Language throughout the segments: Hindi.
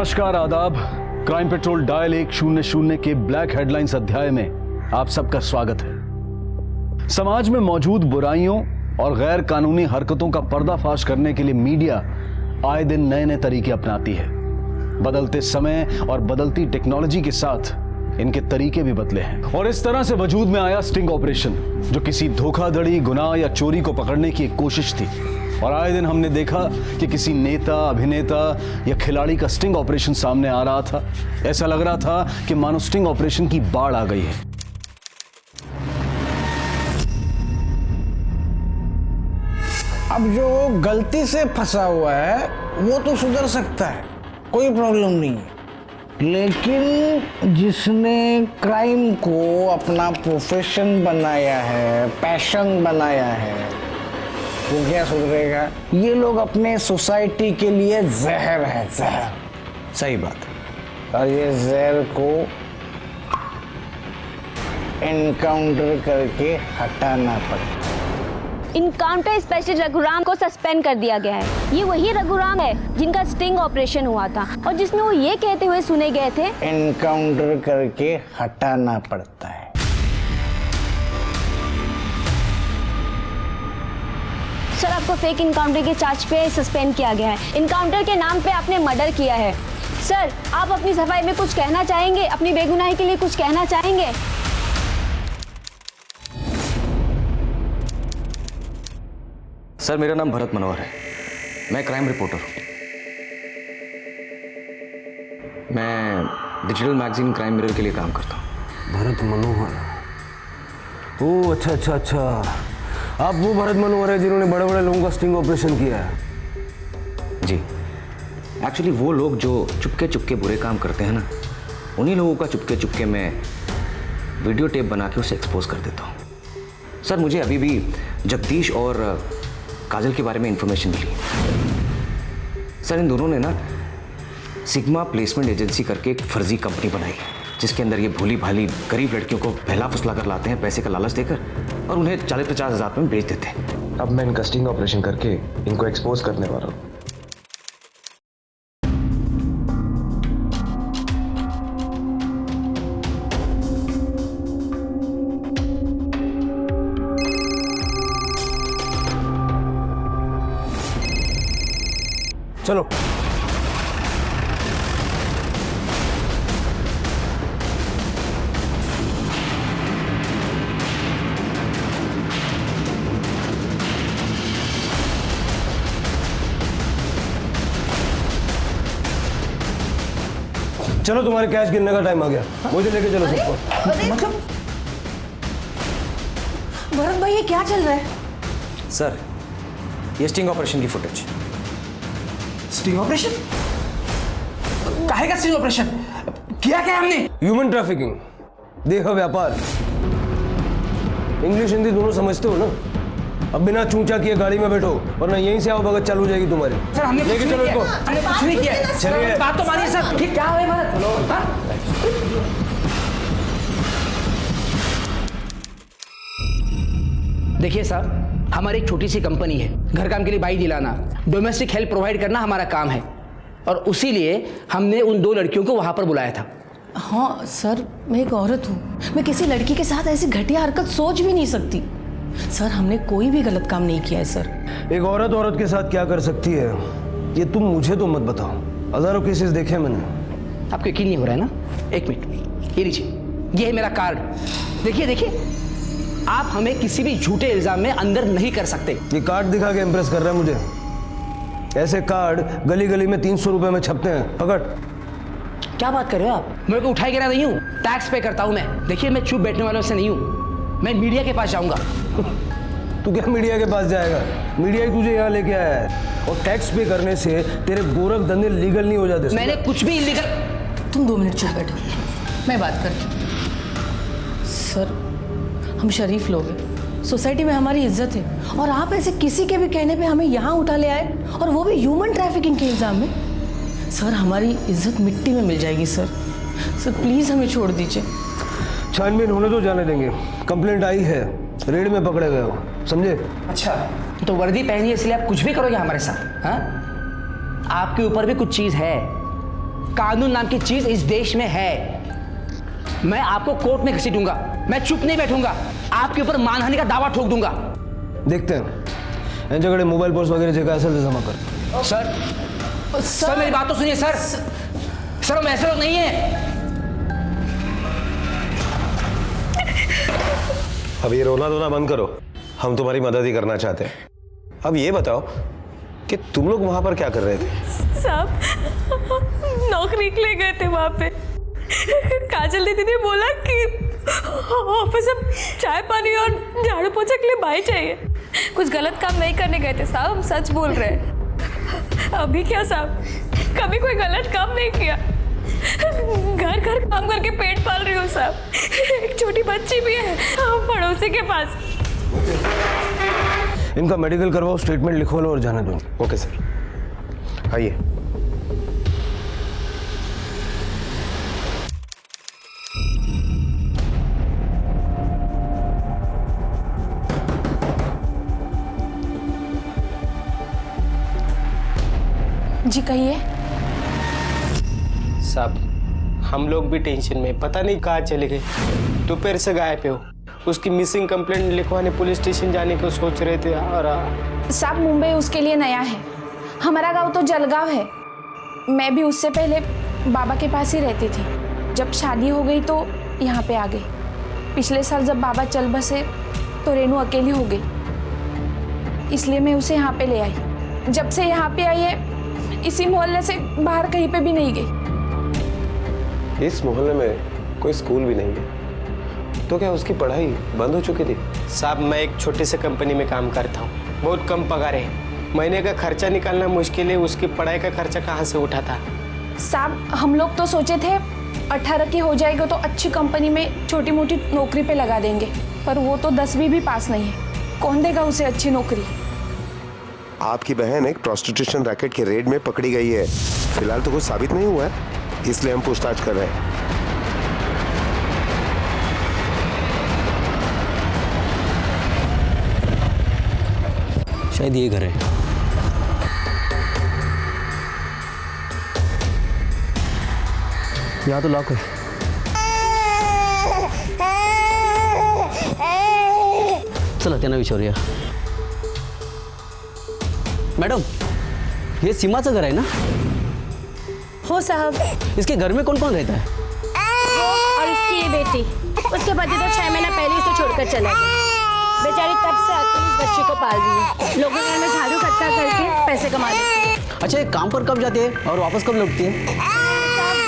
नमस्कार, आदाब। क्राइम पेट्रोल डायल 100 के ब्लैक हेडलाइंस अध्याय में आप सबका स्वागत है। समाज में मौजूद बुराइयों और गैर कानूनी हरकतों का पर्दाफाश करने के लिए मीडिया आए दिन नए नए तरीके अपनाती है। बदलते समय और बदलती टेक्नोलॉजी के साथ इनके तरीके भी बदले हैं और इस तरह से वजूद में आया स्टिंग ऑपरेशन, जो किसी धोखाधड़ी, गुनाह या चोरी को पकड़ने की एक कोशिश थी। और आए दिन हमने देखा कि किसी नेता, अभिनेता या खिलाड़ी का स्टिंग ऑपरेशन सामने आ रहा था। ऐसा लग रहा था कि मानो स्टिंग ऑपरेशन की बाढ़ आ गई है। अब जो गलती से फंसा हुआ है वो तो सुधर सकता है, कोई प्रॉब्लम नहीं है, लेकिन जिसने क्राइम को अपना प्रोफेशन बनाया है, पैशन बनाया है, वो क्या सुधरेगा? ये लोग अपने सोसाइटी के लिए जहर है, जहर। सही बात है। और ये जहर को एनकाउंटर करके हटाना पड़ेगा। इनकाउंटर स्पेशलिस्ट रघुराम को सस्पेंड कर दिया गया है। ये वही रघुराम है जिनका स्टिंग ऑपरेशन हुआ था और जिसमें वो ये कहते हुए सुने गए थे, एनकाउंटर करके हटाना पड़ता है। सर, आपको फेक इनकाउंटर के चार्ज पे सस्पेंड किया गया है। इनकाउंटर के नाम पे आपने मर्डर किया है। सर, आप अपनी सफाई में कुछ कहना चाहेंगे? अपनी बेगुनाही के लिए कुछ कहना चाहेंगे? सर, मेरा नाम भरत मनोहर है। मैं क्राइम रिपोर्टर हूँ। मैं डिजिटल मैगजीन क्राइम मिरर के लिए काम करता हूँ। भरत मनोहर? ओह, अच्छा अच्छा अच्छा, आप वो भरत मनोहर है जिन्होंने बड़े बड़े लोगों का स्टिंग ऑपरेशन किया है? जी, एक्चुअली वो लोग जो चुपके चुपके बुरे काम करते हैं ना, उन्हीं लोगों का चुपके चुपके मैं वीडियो टेप बना के उसे एक्सपोज कर देता हूँ। सर, मुझे अभी भी जगदीश और काजल के बारे में इंफॉर्मेशन मिली। सर, इन दोनों ने ना सिग्मा प्लेसमेंट एजेंसी करके एक फर्जी कंपनी बनाई है, जिसके अंदर ये भोली भाली गरीब लड़कियों को बहला फुसला कर लाते हैं पैसे का लालच देकर और उन्हें 40-50 हज़ार में बेच देते हैं। अब मैं इनका स्टिंग ऑपरेशन करके इनको एक्सपोज करने वाला हूँ। चलो। चलो, तुम्हारे कैश गिनने का टाइम आ गया। मुझे लेके चलो सबको। मतलब भरत भाई, ये क्या चल रहा है? सर, ये स्टिंग ऑपरेशन की फुटेज। Sting operation? काहे का स्टिंग ऑपरेशन? किया क्या हमने? ह्यूमन ट्रैफिकिंग, देह व्यापार। इंग्लिश हिंदी दोनों समझते हो ना? अब बिना चूंचा किए गाड़ी में बैठो, वरना यहीं से आओ भगत चालू हो जाएगी तुम्हारी। सर, हमने लेके चलो इनको। हमने कुछ नहीं किया। चलिए। बात तो मानिए सर। ठीक क्या हुआ भरत? हाँ? देखिए साहब, हमारी एक छोटी सी कंपनी है, घर काम के लिए बाई दिलाना, डोमेस्टिक हेल्प प्रोवाइड करना हमारा काम है, और उसी लिए हमने उन 2 लड़कियों को वहां पर बुलाया था। हाँ सर, मैं एक औरत हूँ, मैं किसी लड़की के साथ ऐसी घटिया हरकत सोच भी नहीं सकती। सर, हमने कोई भी गलत काम नहीं किया है सर। एक औरत के साथ क्या कर सकती है ये तुम मुझे तो मत बताओ। हजारों केसेस देखे हैं मैंने। आपको यकीन नहीं हो रहा है ना? एक मिनट, ये लीजिए, ये है मेरा कार्ड। देखिए देखिए, आप हमें किसी भी झूठे इल्जाम में अंदर नहीं कर सकते। ये कार्ड दिखा के इम्प्रेस कर रहा है मुझे? ऐसे कार्ड गली गली में 300 रुपए में छपते हैं। पकड़। क्या बात कर रहे हो आप? मेरे को उठाए गिरा नहीं हूँ, टैक्स पे करता हूँ मैं। देखिए, मैं चुप बैठने वालों से नहीं हूँ, मैं मीडिया के पास जाऊंगा। तू क्या मीडिया के पास जाएगा? मीडिया ही तुझे यहाँ लेके आया है, और टैक्स पे करने से तेरे गोरख धंधे लीगल नहीं हो जाते। मैंने कुछ भी इलीगल। तुम 2 मिनट चुप बैठो, मैं बात करती हूँ। सर, हम शरीफ लोग हैं, सोसाइटी में हमारी इज्जत है, और आप ऐसे किसी के भी कहने पे हमें यहाँ उठा ले आए, और वो भी ह्यूमन ट्रैफिकिंग के इल्जाम में। सर, हमारी इज्जत मिट्टी में मिल जाएगी सर। सर प्लीज़ हमें छोड़ दीजिए। छानबीन होने तो जाने देंगे। कंप्लेंट आई है, रेड में पकड़े गए हो, समझे? अच्छा, तो वर्दी पहनी है इसलिए आप कुछ भी करोगे हमारे साथ? हाँ, आपके ऊपर भी कुछ चीज है, कानून नाम की चीज इस देश में है। मैं आपको कोर्ट में घसीटूंगा, मैं चुप नहीं बैठूंगा, आपके ऊपर मानहानि का दावा ठोक दूंगा। देखते हैं इन जगह मोबाइल पर्स वगैरह जगह असल से जमा कर। सर मेरी बात तो सुनिए सर। सर हम ऐसे लोग नहीं है। अब ये रोना धोना बंद करो, हम तुम्हारी मदद ही करना चाहते हैं। अब ये बताओ कि तुम लोग वहां पर क्या कर रहे थे? साहब नौकरी के लिए गए थे वहाँ पे। काजल दीदी ने बोला कि ऑफिस में चाय पानी और झाड़ू पोछा के लिए भाई चाहिए। कुछ गलत काम नहीं करने गए थे साहब, हम सच बोल रहे हैं। अभी क्या साहब, कभी कोई गलत काम नहीं किया। घर घर काम करके पेट पाल रही हूँ साहब। एक छोटी बच्ची भी है पड़ोसी के पास। इनका मेडिकल करवाओ, स्टेटमेंट लिखवा लो और जाने दो। ओके सर, आइए। जी कहिए। साहब हम लोग भी टेंशन में, पता नहीं कहाँ चले गए। दोपहर से गायब हो। उसकी मिसिंग कंप्लेंट लिखवाने पुलिस स्टेशन जाने को सोच रहे थे। और साहब मुंबई उसके लिए नया है, हमारा गांव तो जलगांव है। मैं भी उससे पहले बाबा के पास ही रहती थी। जब शादी हो गई तो यहाँ पे आ गई। पिछले साल जब बाबा चल बसे तो रेनू अकेली हो गई, इसलिए मैं उसे यहाँ पे ले आई। जब से यहाँ पे आई है इसी मोहल्ले से बाहर कहीं पे भी नहीं गई। इस मोहल्ले में कोई स्कूल भी नहीं है, तो क्या उसकी पढ़ाई बंद हो चुकी थी? साहब मैं एक छोटे से कंपनी में काम करता हूँ, बहुत कम पगार है। महीने का खर्चा निकालना मुश्किल है, उसकी पढ़ाई का खर्चा कहाँ से उठाता। साहब हम लोग तो सोचे थे 18 की हो जाएगा तो अच्छी कंपनी में छोटी मोटी नौकरी पे लगा देंगे, पर वो तो 10वीं भी पास नहीं है। कौन देगा उसे अच्छी नौकरी। आपकी बहन एक प्रोस्टिट्यूशन रैकेट के रेड में पकड़ी गई है। फिलहाल तो कुछ साबित नहीं हुआ है, इसलिए हम पूछताछ कर रहे हैं। शायद ये घर है। यहाँ तो लॉक है। चला त्यांना विचारूया। मैडम ये सीमाचं घर है ना? हो साहब। इसके घर में कौन कौन रहता है? और इसकी ये बेटी, उसके पति तो 6 महीना पहले इसे छोड़कर चला गया। बेचारी तब से अकेली इस बच्ची को पाल रही है। लोगों के घर में झाड़ू खटका करके पैसे कमा लेती है। अच्छा ये काम पर कब जाती है और वापस कब लौटती है?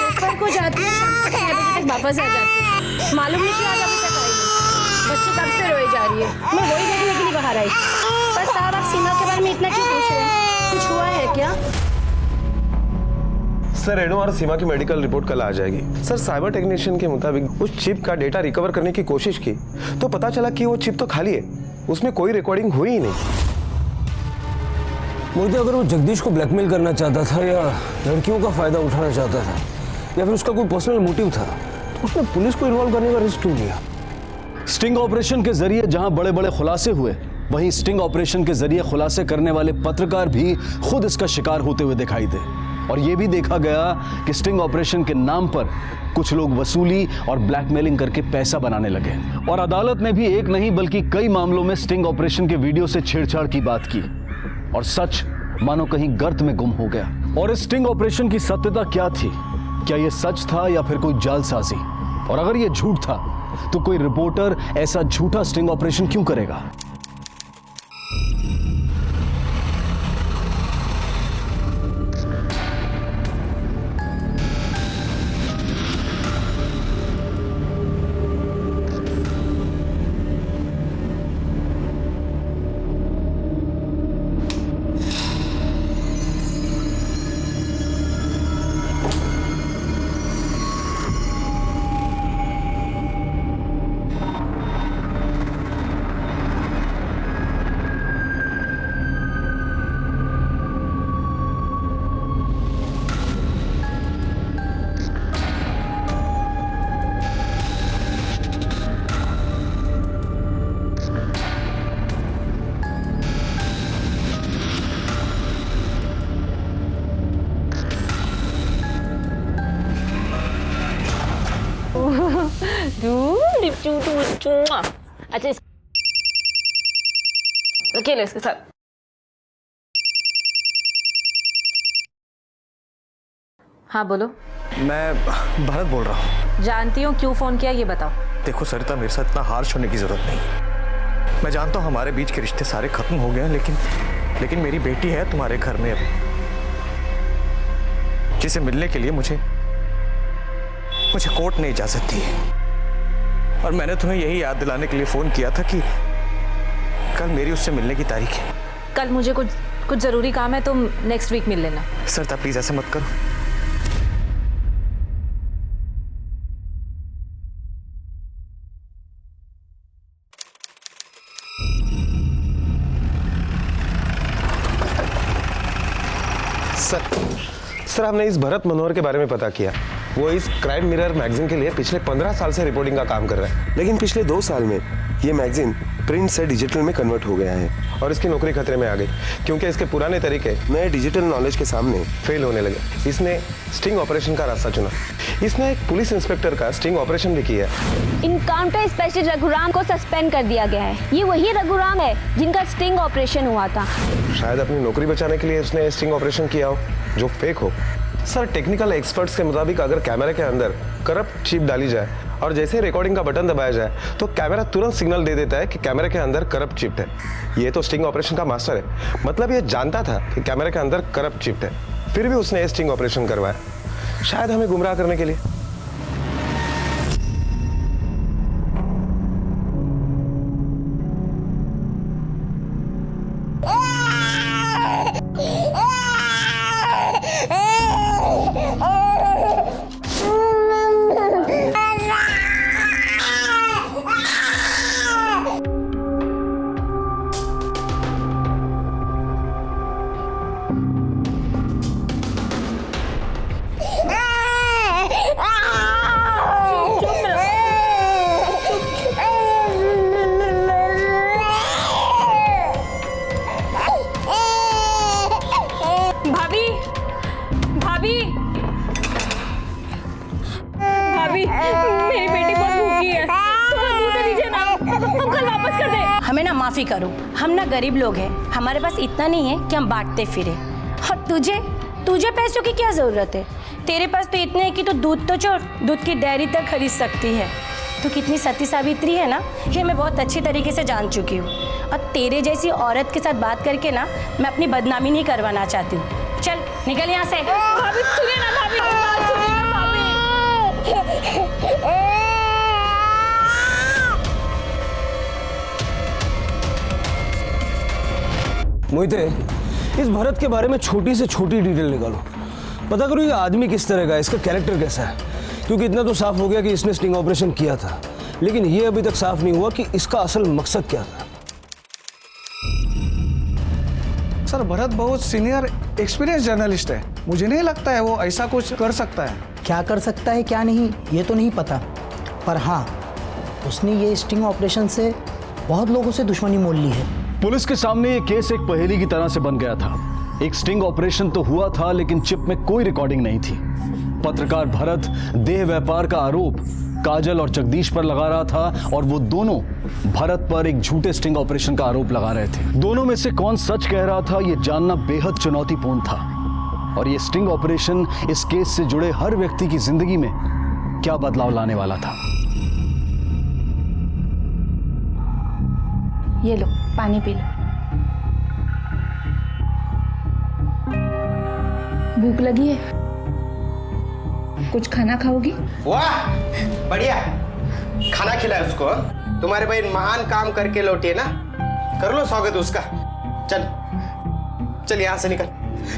दोपहर को जाती है, शाम को 6 बजे तक वापस आ जाती है। मालूम नहीं क्यों आज अभी तक आई नहीं। बच्ची कब से रोई जा रही है। मैं वही देखने के लिए बाहर आई। बस साहब आप सीमा के बारे में इतना क्यों पूछ रहे हैं? कुछ हुआ है क्या? सर रेणु और सीमा की मेडिकल रिपोर्ट कल आ जाएगी। सर साइबर टेक्नीशियन के मुताबिक उस चिप का डेटा रिकवर करने की कोशिश की तो पता चला कि वो चिप तो खाली है, उसमें कोई रिकॉर्डिंग हुई ही नहीं। मुझे अगर वो जगदीश को ब्लैकमेल करना चाहता था या लड़कियों का फायदा उठाना चाहता था या फिर उसका कोई पर्सनल मोटिव था तो उसने पुलिस को इन्वॉल्व करने का रिस्क क्यों लिया? स्टिंग ऑपरेशन के जरिए जहां बड़े बड़े खुलासे हुए, वहीं स्टिंग ऑपरेशन के जरिए खुलासे करने वाले पत्रकार भी खुद इसका शिकार होते हुए दिखाई दे। और यह भी देखा गया कि स्टिंग ऑपरेशन के नाम पर कुछ लोग वसूली और ब्लैकमेलिंग करके पैसा बनाने लगे। और अदालत ने भी एक नहीं बल्कि कई मामलों में स्टिंग ऑपरेशन के वीडियो से छेड़छाड़ की बात की और सच मानो कहीं गर्त में गुम हो गया। और इस स्टिंग ऑपरेशन की सत्यता क्या थी? क्या यह सच था या फिर कोई जालसाजी? और अगर यह झूठ था तो कोई रिपोर्टर ऐसा झूठा स्टिंग ऑपरेशन क्यों करेगा? अच्छा अकेले इसके साथ। हाँ बोलो। मैं भरत बोल रहा हूँ। जानती हूँ क्यों फोन किया, ये बताओ। देखो सरिता, मेरे साथ इतना हार्श होने की जरूरत नहीं। मैं जानता हूँ हमारे बीच के रिश्ते सारे खत्म हो गए हैं, लेकिन मेरी बेटी है तुम्हारे घर में अभी, जिसे मिलने के लिए मुझे कोर्ट ने इजाजत दी है। और मैंने तुम्हें यही याद दिलाने के लिए फोन किया था कि कल मेरी उससे मिलने की तारीख है। कल मुझे कुछ जरूरी काम है, तुम नेक्स्ट वीक मिल लेना। सरिता प्लीज ऐसे मत करो। सर हमने इस भरत मनोहर के बारे में पता किया। वो इस क्राइम मिरर मैगजीन के लिए पिछले 15 साल से रिपोर्टिंग का काम कर रहा है। लेकिन पिछले 2 साल में ये मैगजीन प्रिंट से डिजिटल में कन्वर्ट हो गया है और इसकी नौकरी खतरे में आ गई क्योंकि इसके पुराने तरीके नए डिजिटल नॉलेज के सामने फेल होने लगे। इसने स्टिंग ऑपरेशन का रास्ता चुना। इसने एक पुलिस इंस्पेक्टर का स्टिंग ऑपरेशन भी किया। इनकाउंटर स्पेशलिस्ट रघुराम को सस्पेंड कर दिया गया है। ये वही रघुराम है जिनका स्टिंग ऑपरेशन हुआ था। शायद अपनी नौकरी बचाने के लिए उसने स्टिंग ऑपरेशन किया हो जो फेक हो। सर टेक्निकल एक्सपर्ट्स के मुताबिक अगर कैमरे के अंदर करप्ट चिप डाली जाए और जैसे रिकॉर्डिंग का बटन दबाया जाए तो कैमरा तुरंत सिग्नल दे देता है कि कैमरे के अंदर करप्ट चिप है। ये तो स्टिंग ऑपरेशन का मास्टर है, मतलब ये जानता था कि कैमरे के अंदर करप्ट चिप है, फिर भी उसने स्टिंग ऑपरेशन करवाया, शायद हमें गुमराह करने के लिए। मेरी बेटी बहुत भूखी है, थोड़ा दूध दे दीजिए ना, हम कल वापस कर दें। हमें ना माफी करो, हम ना गरीब लोग हैं, हमारे पास इतना नहीं है कि हम बांटते फिरे। और तुझे पैसों की क्या जरूरत है? तेरे पास तो इतने हैं कि तू दूध तो छोड़, दूध की डेयरी तक खरीद सकती है। तू कितनी सती सावित्री है ना, ये मैं बहुत अच्छी तरीके से जान चुकी हूँ। और तेरे जैसी औरत के साथ बात करके ना मैं अपनी बदनामी नहीं करवाना चाहती हूँ। चल निकल यहाँ से। भाभी सुनिए ना, भाभी बात सुनिए ना, भाभी। मोहिते, इस भरत के बारे में छोटी से छोटी डिटेल निकालो, पता करो ये आदमी किस तरह का है, इसका कैरेक्टर कैसा है। क्योंकि इतना तो साफ हो गया कि इसने स्टिंग ऑपरेशन किया था, लेकिन ये अभी तक साफ नहीं हुआ कि इसका असल मकसद क्या था। सर भरत बहुत सीनियर एक्सपीरियंस जर्नलिस्ट है, मुझे नहीं लगता है वो ऐसा कुछ कर सकता है। क्या कर सकता है क्या नहीं ये तो नहीं पता, पर हाँ उसने ये स्टिंग ऑपरेशन से बहुत लोगों से दुश्मनी मोल ली है। पुलिस के सामने ये केस एक पहेली की तरह से बन गया था। एक स्टिंग ऑपरेशन तो हुआ था, लेकिन चिप में कोई रिकॉर्डिंग नहीं थी। पत्रकार भरत देह व्यापार का आरोप काजल और जगदीश पर लगा रहा था, और वो दोनों भरत पर एक झूठे स्टिंग ऑपरेशन का आरोप लगा रहे थे। दोनों में से कौन सच कह रहा था, ये जानना बेहद चुनौतीपूर्ण था। और ये स्टिंग ऑपरेशन इस केस से जुड़े हर व्यक्ति की जिंदगी में क्या बदलाव लाने वाला था। ये लो पानी पी लो। भूख लगी है? कुछ खाना खाओगी? वाह बढ़िया, खाना खिलाए उसको। तुम्हारे भाई महान काम करके लौटे ना, कर लो स्वागत उसका। चल यहाँ से निकल,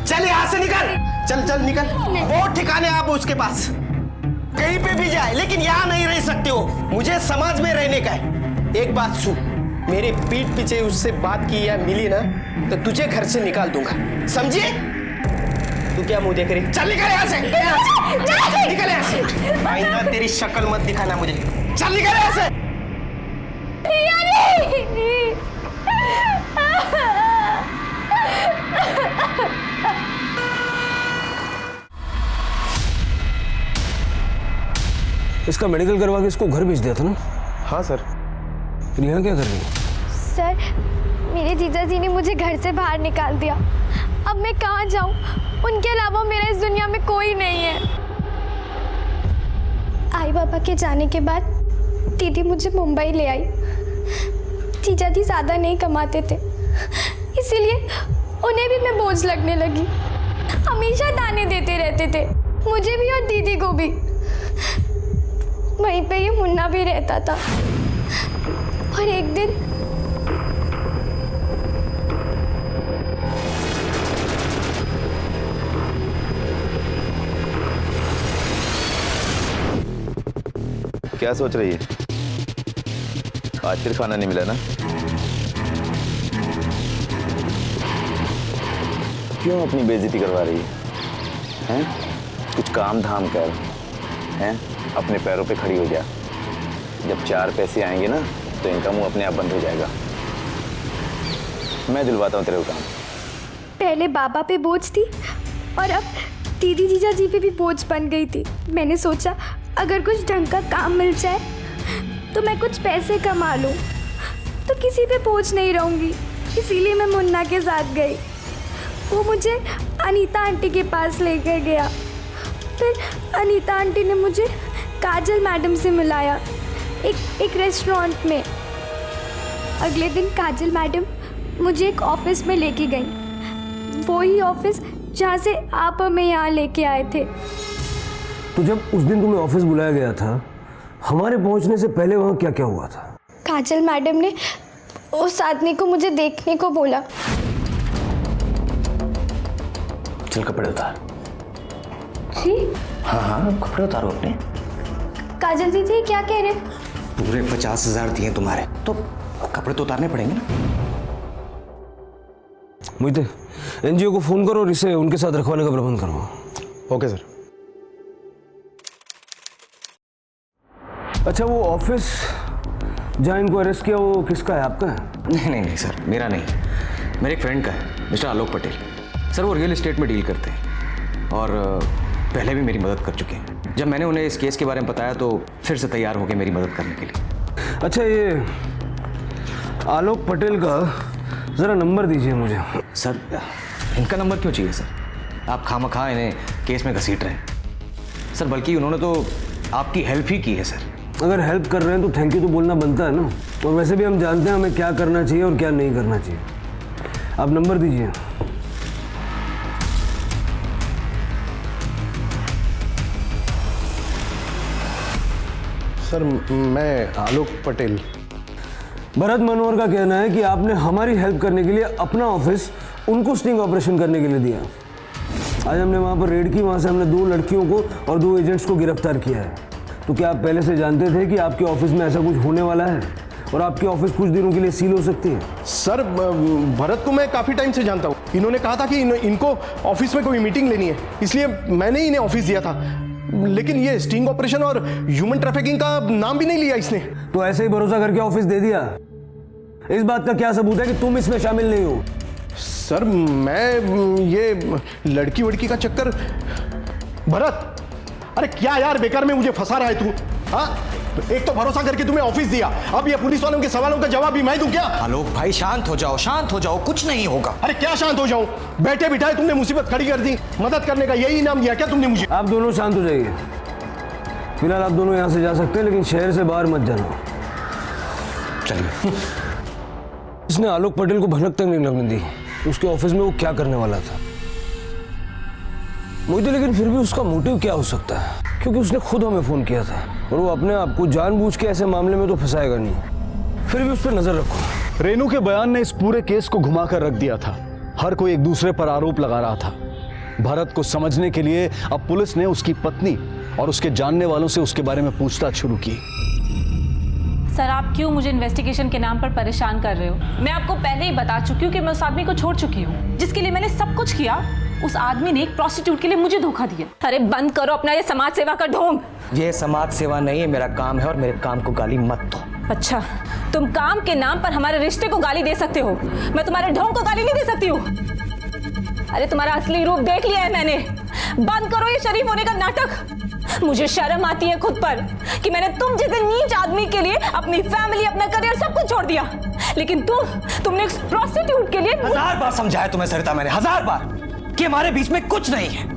चल यहाँ से निकल, चल चल निकल। बहुत ठिकाने आप उसके पास, कहीं पे भी जाए, लेकिन यहाँ नहीं रह सकते हो। मुझे समाज में रहने का है। एक बात सुन, मेरे पीठ पीछे उससे बात की या मिली ना तो तुझे घर से निकाल दूंगा, समझिए? तू क्या मुंह देख रही? चल निकल यहाँ से, निकल यहाँ से। आईना तेरी शक्ल मत दिखाना मुझे, चल निकल यहाँ से। इसका मेडिकल करवा के इसको घर भेज दिया था ना? हाँ सर। फिर यहाँ क्या कर रही है? सर, मेरे जीजा जी ने मुझे घर से बाहर निकाल दिया। अब मैं कहाँ जाऊँ? उनके अलावा मेरा इस दुनिया में कोई नहीं है। आई बाबा के जाने के बाद दीदी मुझे मुंबई ले आई। जीजा जी ज़्यादा नहीं कमाते थे, इसीलिए उन्हें भी मैं बोझ लगने लगी। हमेशा ताने देते रहते थे, मुझे भी और दीदी को भी। वहीं पे ये मुन्ना भी रहता था। और एक दिन क्या सोच रही है? आज फिर खाना नहीं मिला ना? क्यों अपनी बेइज्जती करवा रही है? कुछ काम धाम कर, हैं? अपने पैरों पे खड़ी हो जा। जब 4 पैसे आएंगे ना तो इनका मुंह अपने आप बंद हो जाएगा। मैं दिलवाता हूँ तेरे को काम। पहले बाबा पे बोझ थी और अब दीदी जीजा जी पे भी बोझ बन गई थी। मैंने सोचा अगर कुछ ढंग का काम मिल जाए तो मैं कुछ पैसे कमा लूँ तो किसी पे बोझ नहीं रहूँगी। इसीलिए मैं मुन्ना के साथ गई। वो मुझे अनीता आंटी के पास लेकर गया। फिर अनीता आंटी ने मुझे काजल मैडम से मिलाया एक रेस्टोरेंट में। अगले दिन काजल मैडम मुझे एक ऑफिस में लेके गई, वही ऑफिस जहाँ से आप हमें यहाँ लेके आए थे। तो जब उस दिन तुम्हें ऑफिस बुलाया गया था, हमारे पहुंचने से पहले वहाँ क्या क्या हुआ था? काजल मैडम ने उस आदमी को मुझे देखने को बोला। चल कपड़े उतार। जी? हाँ, कपड़े उतारो अपने। काजल दीदी क्या कह रहे? पूरे 50,000 दिए तुम्हारे, तो कपड़े तो उतारने पड़ेंगे ना। मोहिते, एनजीओ को फोन करो और इसे उनके साथ रखवाने का प्रबंध करो। Okay sir. अच्छा, वो ऑफिस जहाँ इनको अरेस्ट किया वो किसका है? आपका है? नहीं सर, मेरा नहीं, मेरे एक फ्रेंड का है, मिस्टर आलोक पटेल। सर वो रियल एस्टेट में डील करते हैं और पहले भी मेरी मदद कर चुके हैं। जब मैंने उन्हें इस केस के बारे में बताया तो फिर से तैयार हो गए मेरी मदद करने के लिए। अच्छा, ये आलोक पटेल का ज़रा नंबर दीजिए मुझे। सर इनका नंबर क्यों चाहिए सर? आप खामखा इन्हें केस में घसीट रहे हैं सर, बल्कि उन्होंने तो आपकी हेल्प ही की है सर। अगर हेल्प कर रहे हैं तो थैंक यू तो बोलना बनता है ना। और वैसे भी हम जानते हैं हमें क्या करना चाहिए और क्या नहीं करना चाहिए। आप नंबर दीजिए। सर मैं आलोक पटेल। भरत मनोहर का कहना है कि आपने हमारी हेल्प करने के लिए अपना ऑफिस उनको स्टिंग ऑपरेशन करने के लिए दिया। आज हमने वहाँ पर रेड की, वहाँ से हमने 2 लड़कियों को और 2 एजेंट्स को गिरफ्तार किया है। तो क्या आप पहले से जानते थे कि आपके ऑफिस में ऐसा कुछ होने वाला है और आपकी ऑफिस कुछ दिनों के लिए सील हो सकती है? सर भरत को मैं काफ़ी टाइम से जानता हूँ। इन्होंने कहा था कि इनको ऑफिस में कोई मीटिंग लेनी है, इसलिए मैंने इन्हें ऑफिस दिया था। लेकिन ये स्टिंग ऑपरेशन और ह्यूमन ट्रैफिकिंग का नाम भी नहीं लिया इसने। तो ऐसे ही भरोसा करके ऑफिस दे दिया? इस बात का क्या सबूत है कि तुम इसमें शामिल नहीं हो? सर मैं ये लड़की वड़की का चक्कर। भरत, अरे क्या यार बेकार में मुझे फंसा रहा है तू? हाँ, एक तो भरोसा करके तुम्हें ऑफिस दिया, अब ये पुलिस वालों के सवालों का जवाब भी मैं दूं क्या? आलोक भाई शांत हो जाओ, कुछ नहीं होगा। अरे क्या शांत हो जाऊं? बैठे बिठाए तुमने मुसीबत खड़ी कर दी। मदद करने का यही इनाम दिया क्या तुमने मुझे? आप दोनों शांत हो जाइए। फिलहाल आप दोनों यहाँ से जा सकते हैं, लेकिन शहर से बाहर मत जाना। चलिए। इसने आलोक पटेल को भनक तक नहीं लगने दी उसके ऑफिस में वो क्या करने वाला था। मुझे लेकिन फिर भी उसका मोटिव क्या हो सकता है? क्योंकि उसने खुद हमें फोन किया था और वो अपने आप को जानबूझ के ऐसे मामले में तो फंसाएगा नहीं। फिर भी उस पर नजर रखो। रेनू के बयान ने इस पूरे केस को घुमाकर रख दिया था। हर कोई एक दूसरे पर आरोप लगा रहा था। भरत को समझने के लिए अब पुलिस ने उसकी पत्नी और उसके जानने वालों से उसके बारे में पूछताछ शुरू की। सर आप क्यों मुझे इन्वेस्टिगेशन के नाम पर परेशान कर रहे हो? मैं आपको पहले ही बता चुकी हूँ कि मैं उस आदमी को छोड़ चुकी हूँ जिसके लिए मैंने सब कुछ किया। उस आदमी ने एक प्रोस्टिट्यूट के लिए मुझे धोखा दिया। अरे बंद करो अपना ये समाज सेवा का ढोंग। ये समाज सेवा नहीं है, मेरा काम है और मेरे काम को गाली मत दो। अच्छा, तुम काम के नाम पर हमारे रिश्ते को गाली दे सकते हो, मैं तुम्हारे ढोंग को गाली नहीं दे सकती हूँ। अरे तुम्हारा असली रूप देख लिया है मैंने। बंद करो ये शरीफ होने का नाटक। मुझे शर्म आती है खुद पर कि मैंने तुम जैसे नीच आदमी के लिए अपनी फैमिली, अपना करियर सब कुछ छोड़ दिया, लेकिन तुमने प्रोस्टिट्यूट के लिए 1000 बार समझाया तुम्हें सरिता मैंने, 1000 बार कि हमारे बीच में कुछ नहीं है।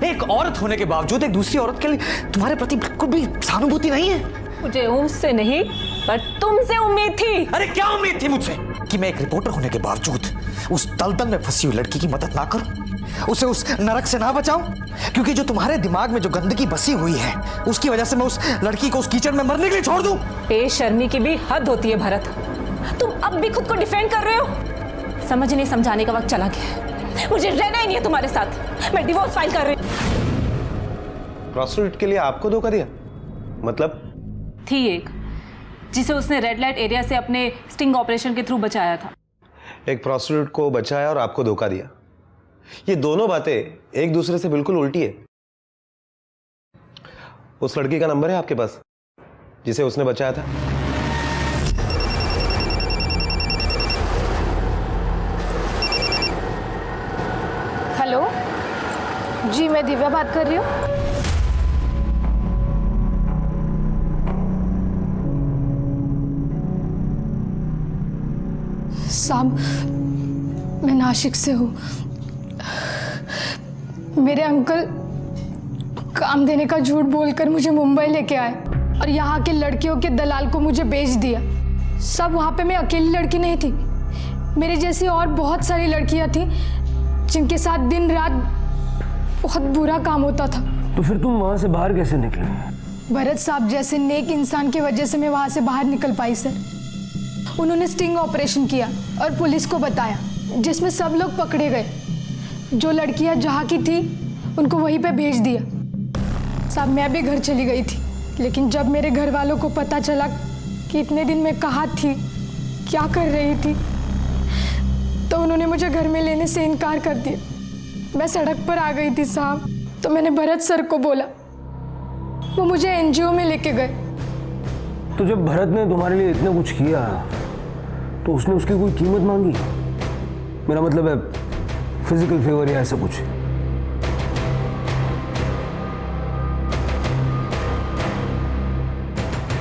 एक औरत होने के बावजूद एक दूसरी औरत के लिए तुम्हारे प्रति बिल्कुल भी सहानुभूति नहीं है। मुझे उससे नहीं पर तुमसे उम्मीद थी। अरे क्या उम्मीद थी मुझसे कि मैं एक रिपोर्टर होने के बावजूद उस दलदल में फंसी हुई लड़की की मदद ना करूं, उसे उस नरक से ना बचाऊं? क्योंकि जो तुम्हारे दिमाग में जो गंदगी बसी हुई है उसकी वजह से मैं उस लड़की को उस कीचड़ में मरने के लिए छोड़ दूं? बेशर्मी की भी हद होती है भरत, तुम अब भी खुद को डिफेंड कर रहे हो। समझने समझाने का वक्त चला गया, मुझे रहना ही नहीं है तुम्हारे साथ, मैं डिवोर्स फाइल कर रही हूं। प्रोस्टिट्यूट के लिए आपको धोखा दिया? मतलब? थी एक जिसे उसने रेड लाइट एरिया से अपने स्टिंग ऑपरेशन के थ्रू बचाया था। एक प्रोस्टिट्यूट को बचाया और आपको धोखा दिया, ये दोनों बातें एक दूसरे से बिल्कुल उल्टी है। उस लड़की का नंबर है आपके पास जिसे उसने बचाया था? हेलो जी, मैं दिव्या बात कर रही हूँ। साहब, मैं नासिक से हूँ। मेरे अंकल काम देने का झूठ बोलकर मुझे मुंबई लेके आए और यहाँ के लड़कियों के दलाल को मुझे बेच दिया। सब वहाँ पे मैं अकेली लड़की नहीं थी, मेरे जैसी और बहुत सारी लड़कियाँ थी जिनके साथ दिन रात बहुत बुरा काम होता था। तो फिर तुम वहाँ से बाहर कैसे निकले? भरत साहब जैसे नेक इंसान की वजह से मैं वहाँ से बाहर निकल पाई सर। उन्होंने स्टिंग ऑपरेशन किया और पुलिस को बताया, जिसमें सब लोग पकड़े गए। जो लड़कियां जहाँ की थी उनको वहीं पे भेज दिया। साहब, मैं भी घर चली गई थी, लेकिन जब मेरे घर वालों को पता चला कि इतने दिन मैं कहाँ थी, क्या कर रही थी, तो उन्होंने मुझे घर में लेने से इनकार कर दिया। मैं सड़क पर आ गई थी साहब, तो मैंने भरत सर को बोला, वो मुझे एनजीओ में लेके गए। तो जब भरत ने तुम्हारे लिए इतना कुछ किया तो उसने उसकी कोई कीमत मांगी? मेरा मतलब है फिजिकल फेवर या ऐसा कुछ?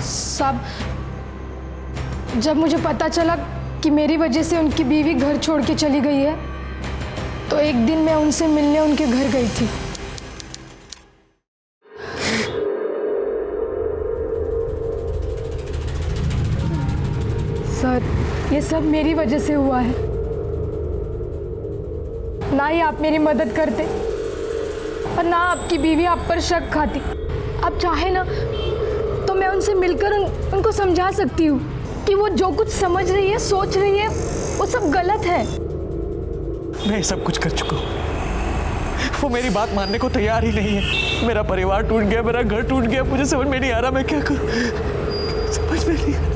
साहब, जब मुझे पता चला कि मेरी वजह से उनकी बीवी घर छोड़ के चली गई है, तो एक दिन मैं उनसे मिलने उनके घर गई थी। सर, ये सब मेरी वजह से हुआ है। ना ही आप मेरी मदद करते और ना आपकी बीवी आप पर शक खाती। आप चाहे ना तो मैं उनसे मिलकर उनको समझा सकती हूँ कि वो जो कुछ समझ रही है, सोच रही है, वो सब गलत है। मैं सब कुछ कर चुका हूँ, वो मेरी बात मानने को तैयार ही नहीं है। मेरा परिवार टूट गया, मेरा घर टूट गया, मुझे समझ में नहीं आ रहा मैं क्या करूँ, समझ में नहीं आ रहा।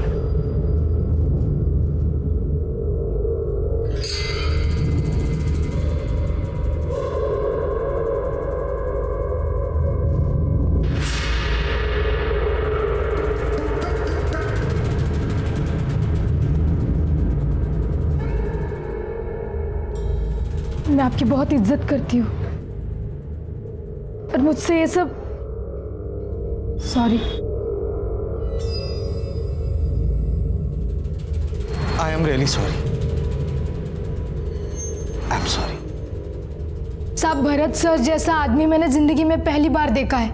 मैं आपकी बहुत इज्जत करती हूँ और मुझसे ये सब sorry. I am really sorry, I am sorry. साहब, भरत सर जैसा आदमी मैंने जिंदगी में पहली बार देखा है,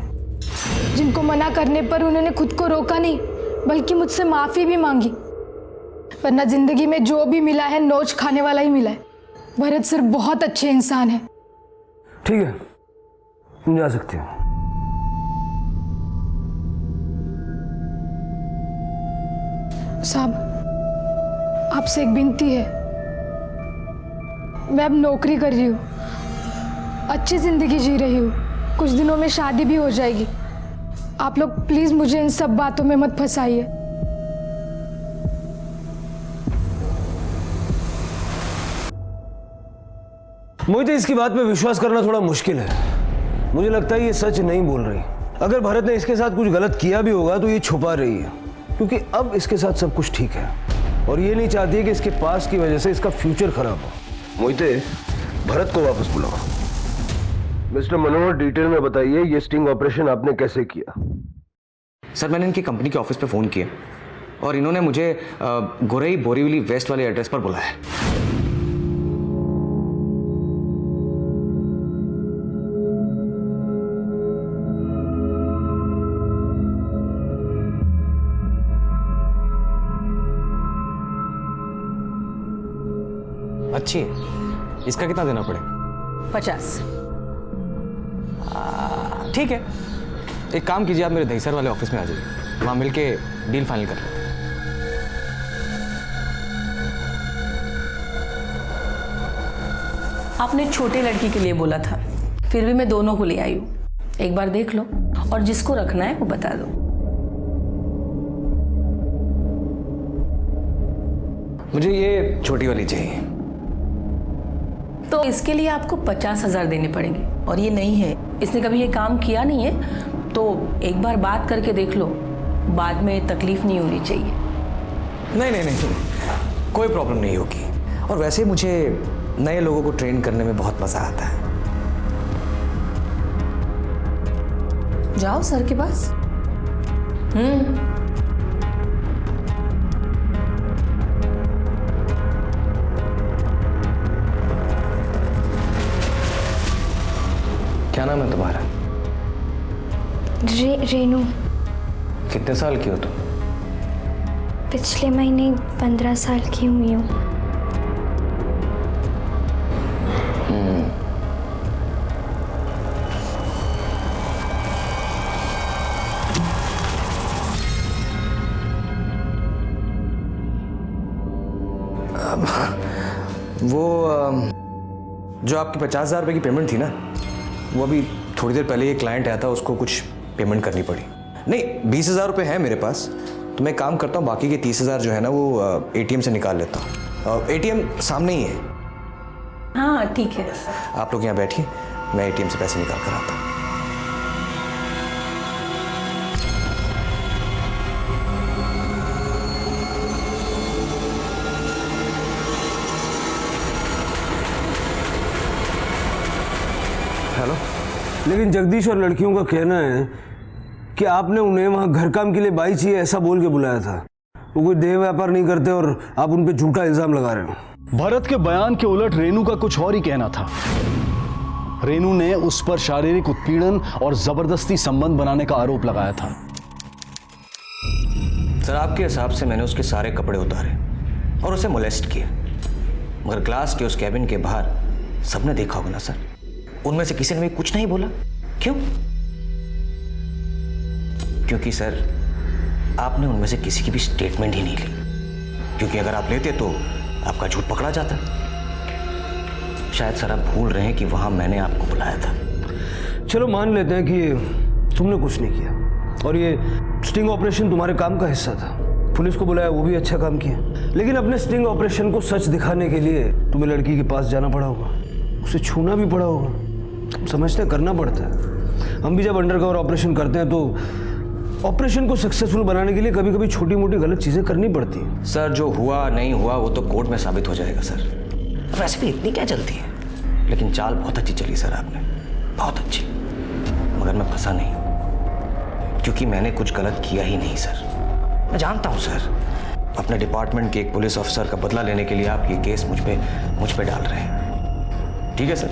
जिनको मना करने पर उन्होंने खुद को रोका नहीं बल्कि मुझसे माफी भी मांगी। वरना जिंदगी में जो भी मिला है नोच खाने वाला ही मिला है। भरत सर बहुत अच्छे इंसान है। ठीक है, तुम जा सकते हो। साहब, आपसे एक विनती है। मैं अब नौकरी कर रही हूँ, अच्छी जिंदगी जी रही हूँ, कुछ दिनों में शादी भी हो जाएगी। आप लोग प्लीज मुझे इन सब बातों में मत फंसाइए। मुझे इसकी बात पे विश्वास करना थोड़ा मुश्किल है। मुझे लगता है ये सच नहीं बोल रही। अगर भरत ने इसके साथ कुछ गलत किया भी होगा तो ये छुपा रही है, क्योंकि अब इसके साथ सब कुछ ठीक है और ये नहीं चाहती है कि इसके पास की वजह से इसका फ्यूचर खराब हो। मोहिते, भरत को वापस बुलाओ। मिस्टर मनोहर, डिटेल में बताइए ये स्टिंग ऑपरेशन आपने कैसे किया? सर मैंने इनकी कंपनी के ऑफिस पे फ़ोन किया और इन्होंने मुझे गोरई बोरीवली वेस्ट वाले एड्रेस पर बुलाया है। अच्छी है। इसका कितना देना पड़ेगा? 50। ठीक है, एक काम कीजिए, आप मेरे दहीसर वाले ऑफिस में आ जाइए, वहाँ मिलके डील फाइनल कर लेते हैं। आपने छोटे लड़की के लिए बोला था, फिर भी मैं दोनों को ले आई हूँ। एक बार देख लो और जिसको रखना है वो बता दो। मुझे ये छोटी वाली चाहिए। तो इसके लिए आपको 50,000 देने पड़ेंगे और ये नहीं है, इसने कभी ये काम किया नहीं है, तो एक बार बात करके देख लो, बाद में तकलीफ नहीं होनी चाहिए। नहीं नहीं नहीं, कोई प्रॉब्लम नहीं होगी। और वैसे मुझे नए लोगों को ट्रेन करने में बहुत मजा आता है। जाओ सर के पास। क्या नाम है तुम्हारा? रेनू। कितने साल की हो तुम? पिछले महीने 15 साल की हुई हूँ। वो जो आपकी 50,000 रुपये की पेमेंट थी ना, वो अभी थोड़ी देर पहले ये क्लाइंट आया था, उसको कुछ पेमेंट करनी पड़ी। नहीं, 20,000 रुपये है मेरे पास, तो मैं एक काम करता हूँ, बाकी के 30,000 जो है ना वो एटीएम से निकाल लेता हूँ। एटीएम सामने ही है। हाँ ठीक है, आप लोग यहाँ बैठिए, मैं एटीएम से पैसे निकाल कर आता हूँ। हेलो। लेकिन जगदीश और लड़कियों का कहना है कि आपने उन्हें वहां घर काम के लिए बाई चाहिए ऐसा बोल के बुलाया था। वो कोई देह व्यापार नहीं करते और आप उन पे झूठा इल्जाम लगा रहे हो। भरत के बयान के उलट रेनू का कुछ और ही कहना था। रेनू ने उस पर शारीरिक उत्पीड़न और जबरदस्ती संबंध बनाने का आरोप लगाया था। सर आपके हिसाब से मैंने उसके सारे कपड़े उतारे और उसे मोलेस्ट किया, मगर क्लास के उस कैबिन के बाहर सबने देखा होगा ना सर, उनमें से किसी ने भी कुछ नहीं बोला। क्यों? क्योंकि सर आपने उनमें से किसी की भी स्टेटमेंट ही नहीं ली, क्योंकि अगर आप लेते तो आपका झूठ पकड़ा जाता। शायद सर आप भूल रहे हैं कि वहां मैंने आपको बुलाया था। चलो मान लेते हैं कि तुमने कुछ नहीं किया और ये स्टिंग ऑपरेशन तुम्हारे काम का हिस्सा था। पुलिस को बुलाया, वो भी अच्छा काम किया, लेकिन अपने स्टिंग ऑपरेशन को सच दिखाने के लिए तुम्हें लड़की के पास जाना पड़ा होगा, उसे छूना भी पड़ा होगा। समझते करना पड़ता है। हम भी जब अंडरकवर ऑपरेशन करते हैं तो ऑपरेशन को सक्सेसफुल बनाने के लिए कभी कभी छोटी मोटी गलत चीजें करनी पड़ती हैं। सर जो हुआ नहीं हुआ वो तो कोर्ट में साबित हो जाएगा सर। वैसे भी इतनी क्या चलती है, लेकिन चाल बहुत अच्छी चली सर आपने, बहुत अच्छी। मगर मैं फंसा नहीं, क्योंकि मैंने कुछ गलत किया ही नहीं सर। मैं जानता हूँ सर, अपने डिपार्टमेंट के एक पुलिस ऑफिसर का बदला लेने के लिए आप ये केस मुझ पे डाल रहे हैं। ठीक है सर,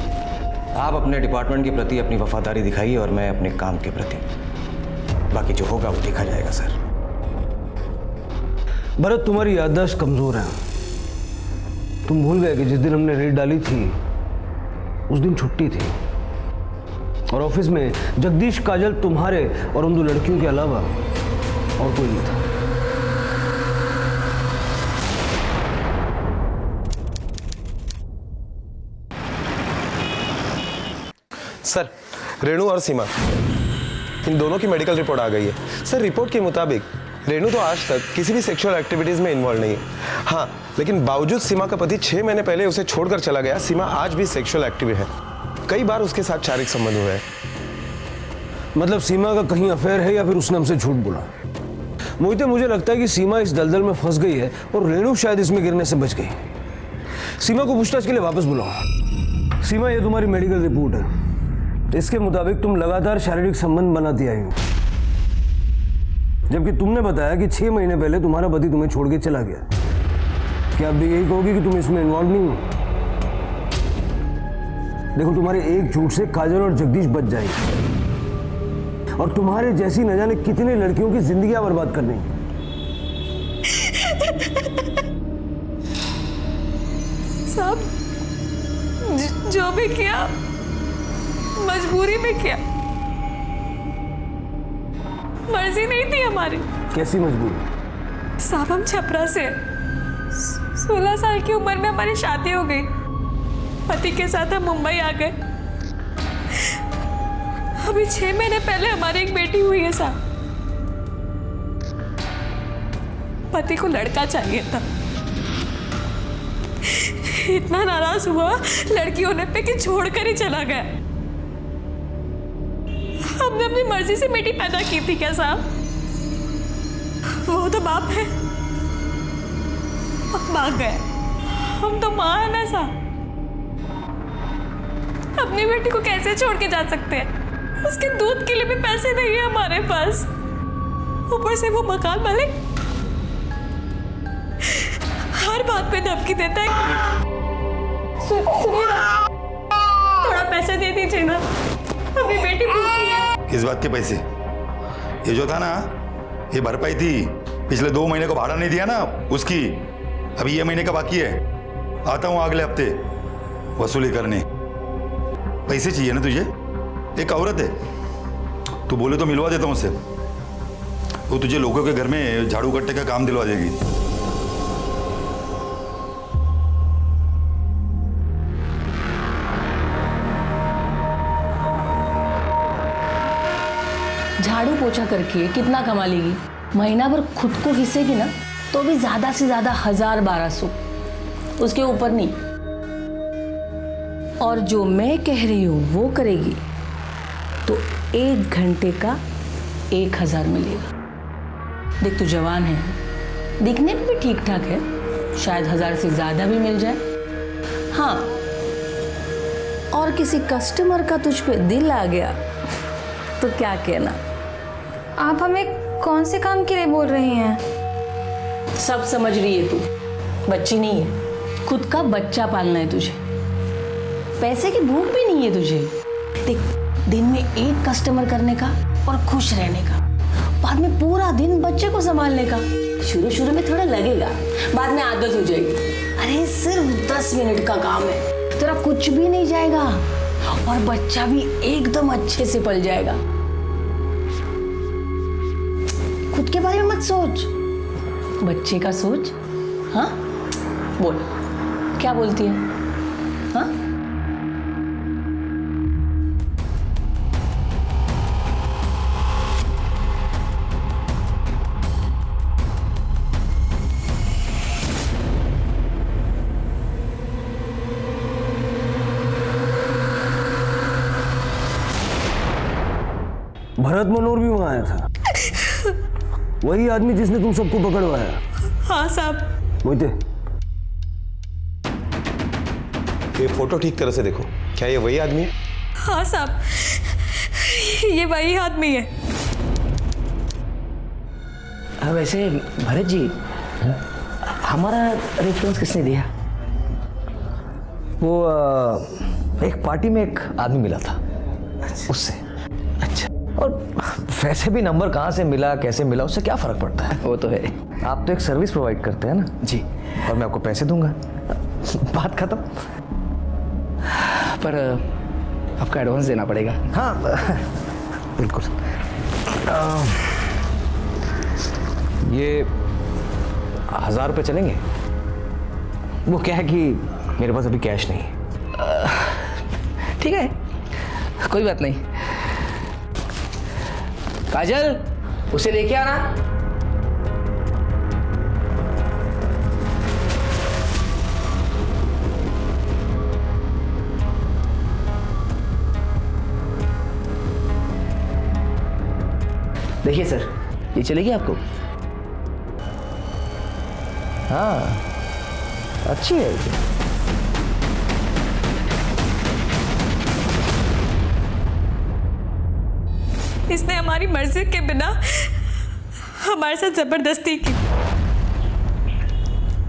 आप अपने डिपार्टमेंट के प्रति अपनी वफादारी दिखाइए और मैं अपने काम के प्रति, बाकी जो होगा वो देखा जाएगा सर। भरत तुम्हारी याददाश्त कमजोर है। तुम भूल गए कि जिस दिन हमने रेड डाली थी उस दिन छुट्टी थी और ऑफिस में जगदीश, काजल, तुम्हारे और उन दो लड़कियों के अलावा और कोई नहीं था। सर रेणु और सीमा, इन दोनों की मेडिकल रिपोर्ट आ गई है। सर रिपोर्ट के मुताबिक रेणु तो आज तक किसी भी सेक्सुअल एक्टिविटीज में इन्वॉल्व नहीं है। हाँ, लेकिन बावजूद सीमा का पति 6 महीने पहले उसे छोड़कर चला गया, सीमा आज भी सेक्सुअल एक्टिव है। कई बार उसके साथ शारीरिक संबंध हुए हैं। मतलब सीमा का कहीं अफेयर है या फिर उसने हमसे झूठ बोला? मोहिते, मुझे लगता है कि सीमा इस दलदल में फंस गई है और रेणु शायद इसमें गिरने से बच गई। सीमा को पूछताछ के लिए वापस बुलाओ। सीमा, ये तुम्हारी मेडिकल रिपोर्ट है। इसके मुताबिक तुम लगातार शारीरिक संबंध बनाती आई हो, जबकि तुमने बताया कि 6 महीने पहले तुम्हारा पति तुम्हें छोड़ के चला गया। क्या आप भी यही कहोगे कि तुम इसमें इन्वॉल्व नहीं हो? देखो, तुम्हारे एक झूठ से काजल और जगदीश बच जाएंगे और तुम्हारे जैसी न जाने कितने लड़कियों की जिंदगियां बर्बाद कर देंगे। साहब, जो भी किया मजबूरी में किया, मर्जी नहीं थी हमारी। कैसी मजबूरी? साहब, हम छपरा से 16 साल की उम्र में हमारी शादी हो गई। पति के साथ हम मुंबई आ गए। अभी 6 महीने पहले हमारी एक बेटी हुई है साहब। पति को लड़का चाहिए था। इतना नाराज हुआ लड़की होने पे कि छोड़कर ही चला गया। हमने अपनी मर्जी से बेटी पैदा की थी क्या साहब? वो तो बाप है, भाग गए। हम तो माँ है ना साहब, अपनी बेटी को कैसे छोड़ के जा सकते हैं? उसके दूध के लिए भी पैसे नहीं है हमारे पास। ऊपर से वो मकान मालिक हर बात पे धमकी देता है। सुनिए ना, थोड़ा पैसे दे दीजिए ना, अपनी बेटी भूखी है। किस बात के पैसे? ये जो था ना, ये भरपाई थी। पिछले 2 महीने को भाड़ा नहीं दिया ना उसकी, अभी ये महीने का बाकी है। आता हूँ अगले हफ्ते वसूली करने। पैसे चाहिए ना तुझे? एक औरत है, तू बोले तो मिलवा देता हूँ उससे। वो तुझे लोगों के घर में झाड़ू कट्टे का काम दिलवा देगी। झाड़ू पोछा करके कितना कमा लेगी? महीना भर खुद को घिसेगी ना तो भी ज्यादा से ज्यादा 1000-1200, उसके ऊपर नहीं। और जो मैं कह रही हूँ वो करेगी तो 1 घंटे का 1000 मिलेगा। देख, तू जवान है, दिखने में भी ठीक ठाक है, शायद 1000 से ज्यादा भी मिल जाए। हाँ, और किसी कस्टमर का तुझ पे दिल आ गया तो क्या कहना। आप हमें कौन से काम के लिए बोल रही हैं? सब समझ रही है तू, बच्ची नहीं है, खुद का बच्चा पालना है तुझे। पैसे की भूख भी नहीं है तुझे। देख, दिन में 1 कस्टमर करने का और खुश रहने का, बाद में पूरा दिन बच्चे को संभालने का। शुरू में थोड़ा लगेगा, बाद में आदत हो जाएगी। अरे सिर्फ 10 मिनट का काम है, तेरा कुछ भी नहीं जाएगा और बच्चा भी एकदम अच्छे से पल जाएगा। खुद के बारे में मत सोच, बच्चे का सोच। हाँ, बोल, क्या बोलती है? हाँ, भरत मनोहर भी वहां आया था, वही आदमी जिसने तुम सबको पकड़वाया। हाँ साहब। मोहिते, ये फोटो ठीक तरह से देखो, क्या ये वही आदमी है? हाँ साहब, ये वही आदमी है। वैसे भरत जी, हमारा रेफरेंस किसने दिया? वो एक पार्टी में एक आदमी मिला था, उससे। अच्छा। और वैसे भी नंबर कहाँ से मिला, कैसे मिला, उससे क्या फर्क पड़ता है? वो तो है। आप तो एक सर्विस प्रोवाइड करते हैं ना जी, और मैं आपको पैसे दूंगा, बात खत्म। पर आपका एडवांस देना पड़ेगा। हाँ बिल्कुल। ये 1000 रुपये चलेंगे? वो क्या है कि मेरे पास अभी कैश नहीं है। ठीक है, कोई बात नहीं। काजल, उसे लेके आना। देखिए सर, ये चलेगी आपको? हाँ, अच्छी है ये। इसने हमारी मर्जी के बिना हमारे साथ जबरदस्ती की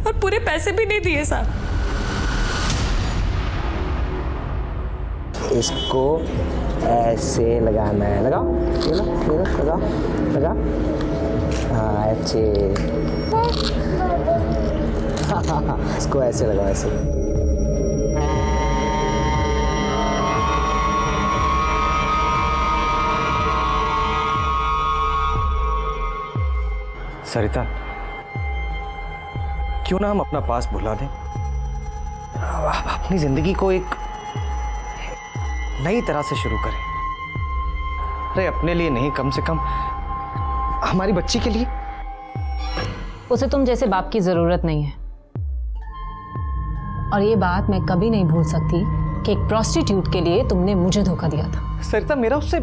और पूरे पैसे भी नहीं दिए साहब। इसको ऐसे लगाना है, लगाओ, ये लो, लगाओ, लगाओ, हाँ अच्छे। इसको ऐसे लगाओ, ऐसे। सरिता, क्यों ना हम अपना पास भुला दें, अपनी जिंदगी को एक नई तरह से शुरू करें। अरे अपने लिए नहीं, कम से कम हमारी बच्ची के लिए। उसे तुम जैसे बाप की जरूरत नहीं है, और ये बात मैं कभी नहीं भूल सकती कि एक प्रोस्टिट्यूट के लिए तुमने मुझे धोखा दिया था। सरिता, मेरा उससे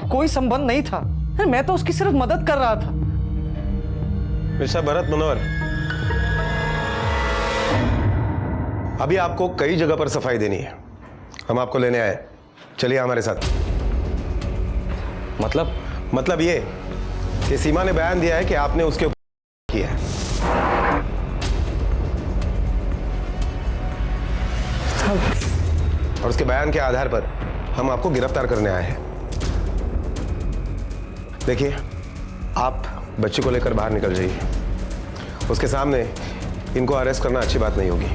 कोई संबंध नहीं था, मैं तो उसकी सिर्फ मदद कर रहा था। मिस्टर भरत मनोहर, अभी आपको कई जगह पर सफाई देनी है, हम आपको लेने आए, चलिए हमारे साथ। मतलब ये कि सीमा ने बयान दिया है कि आपने उसके ऊपर किया है। और उसके बयान के आधार पर हम आपको गिरफ्तार करने आए हैं। देखिए, आप बच्ची को लेकर बाहर निकल जाइए, उसके सामने इनको अरेस्ट करना अच्छी बात नहीं होगी।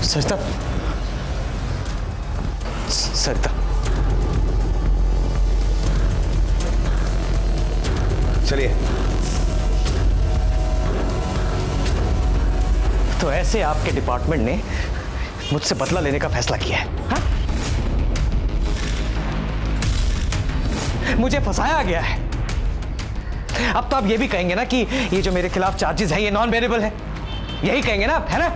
सरिता, सरिता, चलिए। तो ऐसे आपके डिपार्टमेंट ने मुझसे बदला लेने का फैसला किया है, हाँ? मुझे फंसाया गया है। अब तो आप ये भी कहेंगे ना कि ये जो मेरे खिलाफ चार्जेस है ये नॉन बेरेबल है, यही कहेंगे ना आप, है ना?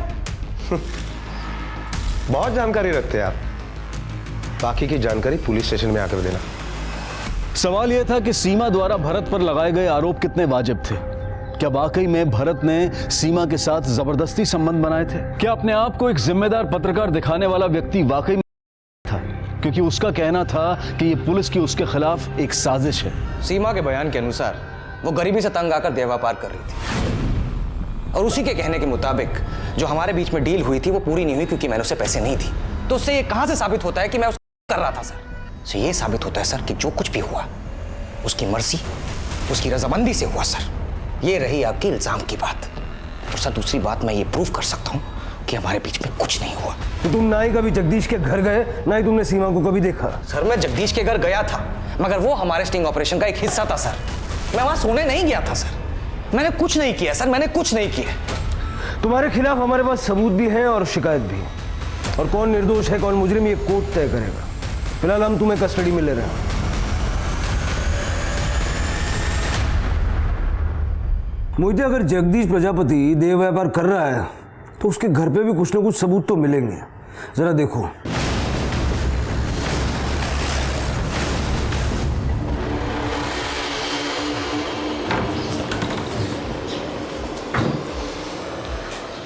बहुत जानकारी रखते हैं आप, बाकी की जानकारी पुलिस स्टेशन में आकर देना। सवाल यह था कि सीमा द्वारा भरत पर लगाए गए आरोप कितने वाजिब थे। क्या वाकई में भरत ने सीमा के साथ जबरदस्ती संबंध बनाए थे? क्या अपने आप को एक जिम्मेदार पत्रकार दिखाने वाला व्यक्ति वाकई में था, क्योंकि उसका कहना था कि यह पुलिस की उसके खिलाफ एक साजिश है। सीमा के बयान के अनुसार वो गरीबी से तंग आकर देह व्यापार कर रही थी, और उसी के कहने के मुताबिक जो हमारे बीच में डील हुई थी वो पूरी नहीं हुई क्योंकि मैंने उससे पैसे नहीं थी। तो उससे ये कहां से साबित होता है कि मैं उसको कर रहा था सर? तो ये साबित होता है सर कि जो कुछ भी हुआ उसकी मर्जी, उसकी रजामंदी से हुआ सर। ये रही आपकी इल्जाम की बात। और सर दूसरी बात, मैं ये प्रूव कर सकता हूँ कि हमारे बीच में कुछ नहीं हुआ। तो तुम ना ही कभी जगदीश के घर गए, ना ही तुमने सीमा को कभी देखा? सर मैं जगदीश के घर गया था, मगर वो हमारे स्टिंग ऑपरेशन का एक हिस्सा था सर। मैं वहां सोने नहीं गया था सर। मैंने कुछ नहीं किया सर, मैंने कुछ नहीं किया। तुम्हारे खिलाफ हमारे पास सबूत भी है और शिकायत भी, और कौन निर्दोष है कौन मुजरिम ये कोर्ट तय करेगा। फिलहाल हम तुम्हें कस्टडी में ले रहे हैं। मुझे अगर जगदीश प्रजापति देह व्यापार कर रहा है तो उसके घर पे भी कुछ ना कुछ सबूत तो मिलेंगे। जरा देखो।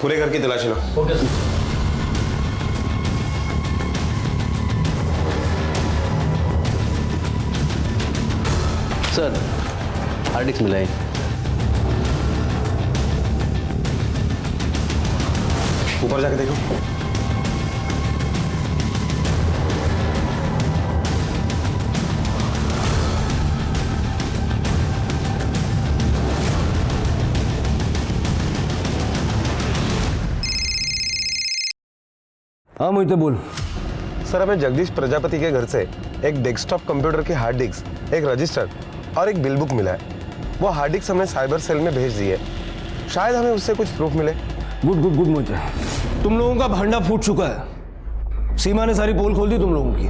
पूरे घर की तलाशी लो। ओके सर, हार्ड डिस्क मिला है। ऊपर जाके देखो। हाँ मोहिते बोल। सर, हमें जगदीश प्रजापति के घर से एक डेस्कटॉप कंप्यूटर की हार्ड डिस्क, एक रजिस्टर और एक बिल बुक मिला है। वो हार्ड डिस्क हमने साइबर सेल में भेज दी है, शायद हमें उससे कुछ प्रूफ मिले। गुड गुड गुड मोहिते, तुम लोगों का भांडा फूट चुका है। सीमा ने सारी पोल खोल दी तुम लोगों की।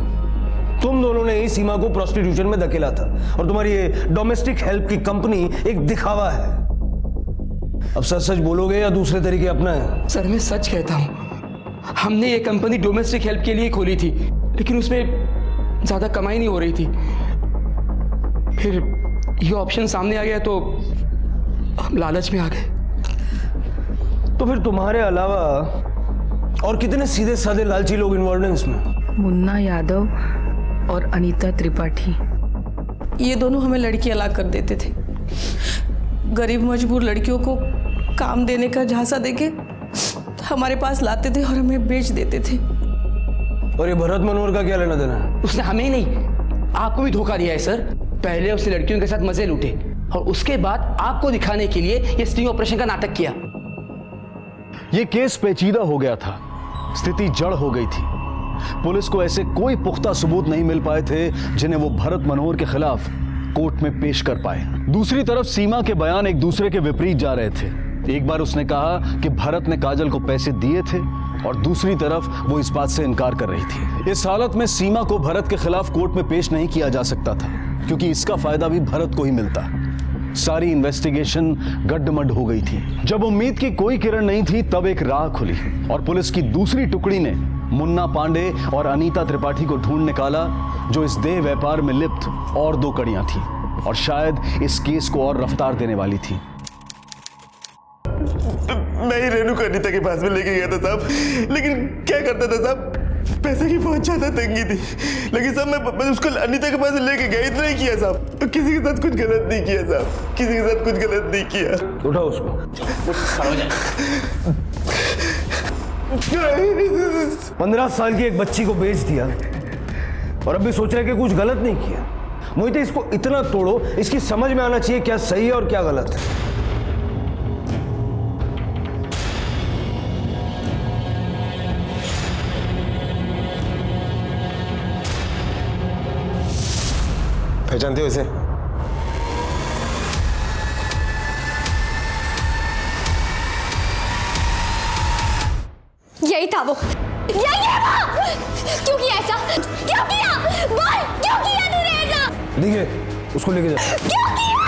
तुम दोनों ने ही सीमा को प्रोस्टिट्यूशन में धकेला था, और तुम्हारी ये डोमेस्टिक हेल्प की कंपनी एक दिखावा है। अब सच सच बोलोगे या दूसरे तरीके अपना है? सर मैं सच कहता हूँ, हमने ये कंपनी डोमेस्टिक हेल्प के लिए खोली थी, लेकिन उसमें ज़्यादा कमाई नहीं हो रही थी। फिर ये ऑप्शन सामने आ गया तो हम लालच में आ गए। तो फिर तुम्हारे अलावा और कितने सीधे साधे लालची लोग इन्वॉल्व हैं इसमें। मुन्ना यादव और अनीता त्रिपाठी, ये दोनों हमें लड़की अलाग कर देते थे। गरीब मजबूर लड़कियों को काम देने का झांसा देके हमारे पास लाते थे और हमें बेच देते थे। और ये भरत मनोहर का क्या लेना देना है? उसने हमें ही नहीं, आपको भी धोखा दिया है सर। पहले उसने लड़कियों के साथ मजे लूटे और उसके बाद आपको दिखाने के लिए ये स्टिंग ऑपरेशन का नाटक किया। ये केस पेचीदा हो गया था, स्थिति जड़ हो गई थी। पुलिस को ऐसे कोई पुख्ता सबूत नहीं मिल पाए थे जिन्हें वो भरत मनोहर के खिलाफ कोर्ट में पेश कर पाए। दूसरी तरफ सीमा के बयान एक दूसरे के विपरीत जा रहे थे। एक बार उसने कहा कि भरत ने काजल को पैसे दिए थे और दूसरी तरफ वो इस बात से इनकार कर रही थी। इस हालत में सीमा को भरत के खिलाफ कोर्ट में पेश नहीं किया जा सकता था क्योंकि इसका फायदा भी भरत को ही मिलता। सारी इन्वेस्टिगेशन गड्ढमड हो गई थी। जब उम्मीद की कोई किरण नहीं थी तब एक राह खुली और पुलिस की दूसरी टुकड़ी ने मुन्ना पांडे और अनीता त्रिपाठी को ढूंढ निकाला, जो इस देह व्यापार में लिप्त और दो कड़ियां थी और शायद इस केस को और रफ्तार देने वाली थी। मैं ही रेणु को अनीता के पास में लेके गया था साहब, लेकिन क्या करता था साहब, पैसे की बहुत ज्यादा तंगी थी। लेकिन साहब मैं उसको अनीता के पास लेके गया, इतना ही किया साहब। तो किसी के साथ कुछ गलत नहीं किया साहब, किसी के साथ कुछ गलत नहीं किया। उठाओ उसको। 15 साल की एक बच्ची को बेच दिया और अभी सोच रहे कि कुछ गलत नहीं किया। मोहित, इसको इतना तोड़ो, इसकी समझ में आना चाहिए क्या सही है और क्या गलत है। पहचानते हो इसे? यही था वो, यही है वो। क्यों किया ऐसा? क्यों किया? बोल, क्यों किया तूने ऐसा? देखिए, उसको लेके जा। क्यों किया?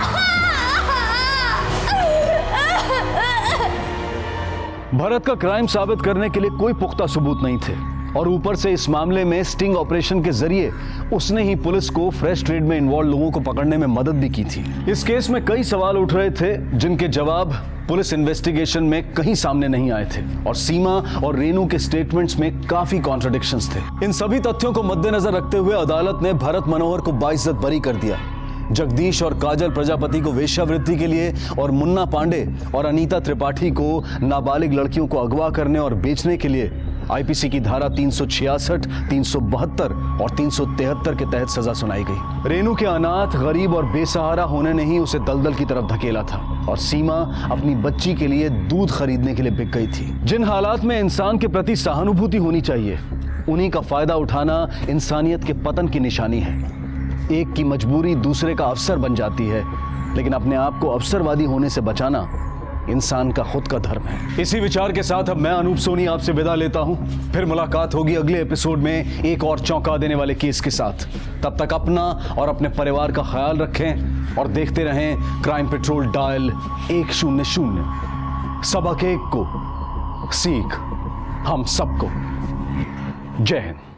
भरत का क्राइम साबित करने के लिए कोई पुख्ता सबूत नहीं थे और ऊपर से इस मामले में स्टिंग ऑपरेशन के जरिए उसने ही पुलिस को फ्रेश ट्रेड में इन्वॉल्व लोगों को पकड़ने में मदद भी की थी। इस केस में कई सवाल उठ रहे थे जिनके जवाब पुलिस इन्वेस्टिगेशन में कहीं सामने नहीं आए थे और सीमा और रेनू के स्टेटमेंट्स में काफी कॉन्ट्रडिक्शंस थे। इन सभी तथ्यों को मद्देनजर रखते हुए अदालत ने भरत मनोहर को बाइज्जत बरी कर दिया। जगदीश और काजल प्रजापति को वेश्यावृत्ति के लिए और मुन्ना पांडे और अनीता त्रिपाठी को नाबालिग लड़कियों को अगवा करने और बेचने के लिए आईपीसी की धारा 366, 372 और 373 के तहत सजा सुनाई गई। रेनू के अनाथ, गरीब और बेसहारा होने ने ही उसे दलदल की तरफ धकेला था और सीमा अपनी बच्ची के लिए दूध खरीदने के लिए बिक गई थी। जिन हालात में इंसान के प्रति सहानुभूति होनी चाहिए, उन्हीं का फायदा उठाना इंसानियत के पतन की निशानी है। एक की मजबूरी दूसरे का अवसर बन जाती है, लेकिन अपने आप को अवसरवादी होने से बचाना इंसान का खुद का धर्म है। इसी विचार के साथ अब मैं अनूप सोनी आपसे विदा लेता हूं। फिर मुलाकात होगी अगले एपिसोड में एक और चौंका देने वाले केस के साथ। तब तक अपना और अपने परिवार का ख्याल रखें और देखते रहें क्राइम पेट्रोल डायल 100। सबक एक को सीख हम सबको। जय हिंद।